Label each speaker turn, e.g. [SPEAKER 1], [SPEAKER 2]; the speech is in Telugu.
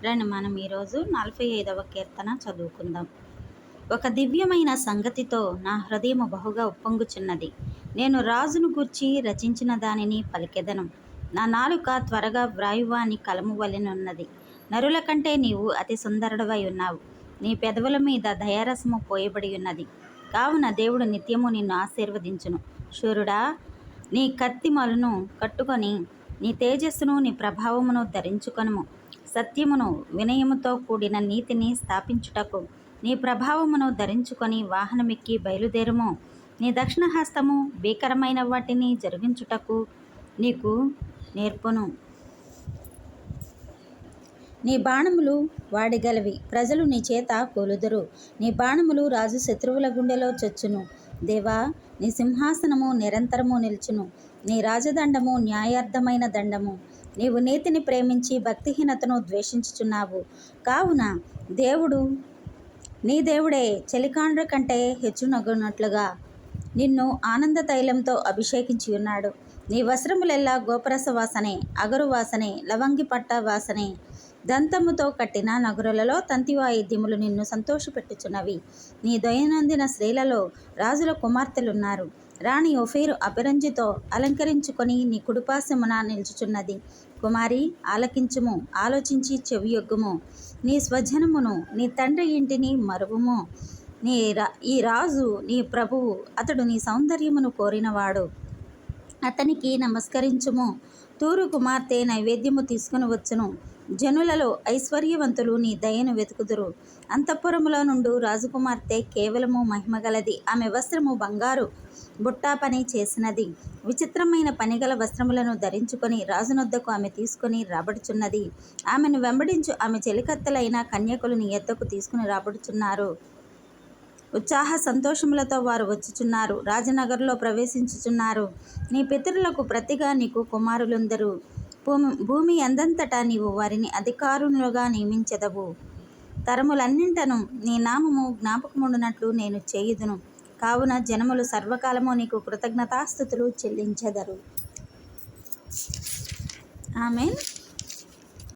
[SPEAKER 1] రండి మనం ఈరోజు 45వ కీర్తన చదువుకుందాం. ఒక దివ్యమైన సంగతితో నా హృదయము బహుగా ఉప్పొంగుచున్నది. నేను రాజును గూర్చి రచించిన దానిని పలికెదను. నా నాలుక త్వరగా వ్రాయువాని కలము వలెనున్నది. నరుల కంటే నీవు అతి సుందరుడవై ఉన్నావు. నీ పెదవుల మీద దయారసము పోయబడి ఉన్నది. కావున దేవుడు నిత్యము నిన్ను ఆశీర్వదించును. శూరుడా, నీ కత్తిమలను కట్టుకొని నీ తేజస్సును నీ ప్రభావమును ధరించుకొనుము. సత్యమును వినయముతో కూడిన నీతిని స్థాపించుటకు నీ ప్రభావమును ధరించుకొని వాహనమెక్కి బయలుదేరుము. నీ దక్షిణహస్తము భీకరమైన వాటిని జరిగించుటకు నీకు నేర్పును. నీ బాణములు వాడిగలవి, ప్రజలు నీ చేత కూలుదురు. నీ బాణములు రాజు శత్రువుల గుండెలో చొచ్చును. దేవా, నీ సింహాసనము నిరంతరము నిలుచును. నీ రాజదండము న్యాయార్థమైన దండము. నీవు నీతిని ప్రేమించి భక్తిహీనతను ద్వేషించుచున్నావు. కావున నీ దేవుడే చలికాండ్ర కంటే హెచ్చునగునట్లుగా నిన్ను ఆనంద తైలంతో అభిషేకించి ఉన్నాడు. నీ వస్త్రములెల్లా గోపరస వాసనే, అగరు వాసనే, లవంగి పట్ట వాసనే. దంతముతో కట్టిన నగరులలో తంతి వాయిద్యములు నిన్ను సంతోషపెట్టుచున్నవి. నీ దైనందిన స్త్రీలలో రాజుల కుమార్తెలున్నారు. రాణి ఓఫీరు అపరంజితో అలంకరించుకొని నీ కుడిపాశమున నిల్చుచున్నది. కుమారి, ఆలకించుము, ఆలోచించి చెవియొగ్గుము. నీ స్వజనమును, నీ తండ్రి ఇంటిని మరువుము. ఈ రాజు నీ ప్రభువు, అతడు నీ సౌందర్యమును కోరినవాడు. అతనికి నమస్కరించుము. తూరు కుమార్తె నైవేద్యము తీసుకుని వచ్చును. జనులలో ఐశ్వర్యవంతులు నీ దయను వెతుకుదురు. అంతఃపురములో నుండు రాజకుమార్తె కేవలము మహిమగలది. ఆమె వస్త్రము బంగారు బుట్టా పని చేసినది. విచిత్రమైన పనిగల వస్త్రములను ధరించుకొని రాజునొద్దకు ఆమె తీసుకొని రాబడుచున్నది. ఆమెను వెంబడించు ఆమె చెలికత్తెలైన కన్యకులు నీ యొద్దకు తీసుకుని రాబడుచున్నారు. ఉత్సాహ సంతోషములతో వారు వచ్చుచున్నారు. రాజనగరులో ప్రవేశించుచున్నారు. నీ పితరులకు ప్రతిగా నీకు కుమారులుందరు. భూమి అందంతటా నీవు వారిని అధికారులుగా నియమించెదవు. తరములన్నింటను నీ నామము జ్ఞాపకముండునట్లు నేను చేయుదును. కావున జనములు సర్వకాలము నీకు కృతజ్ఞతాస్తుతులు చెల్లించెదరు. ఆమేన్.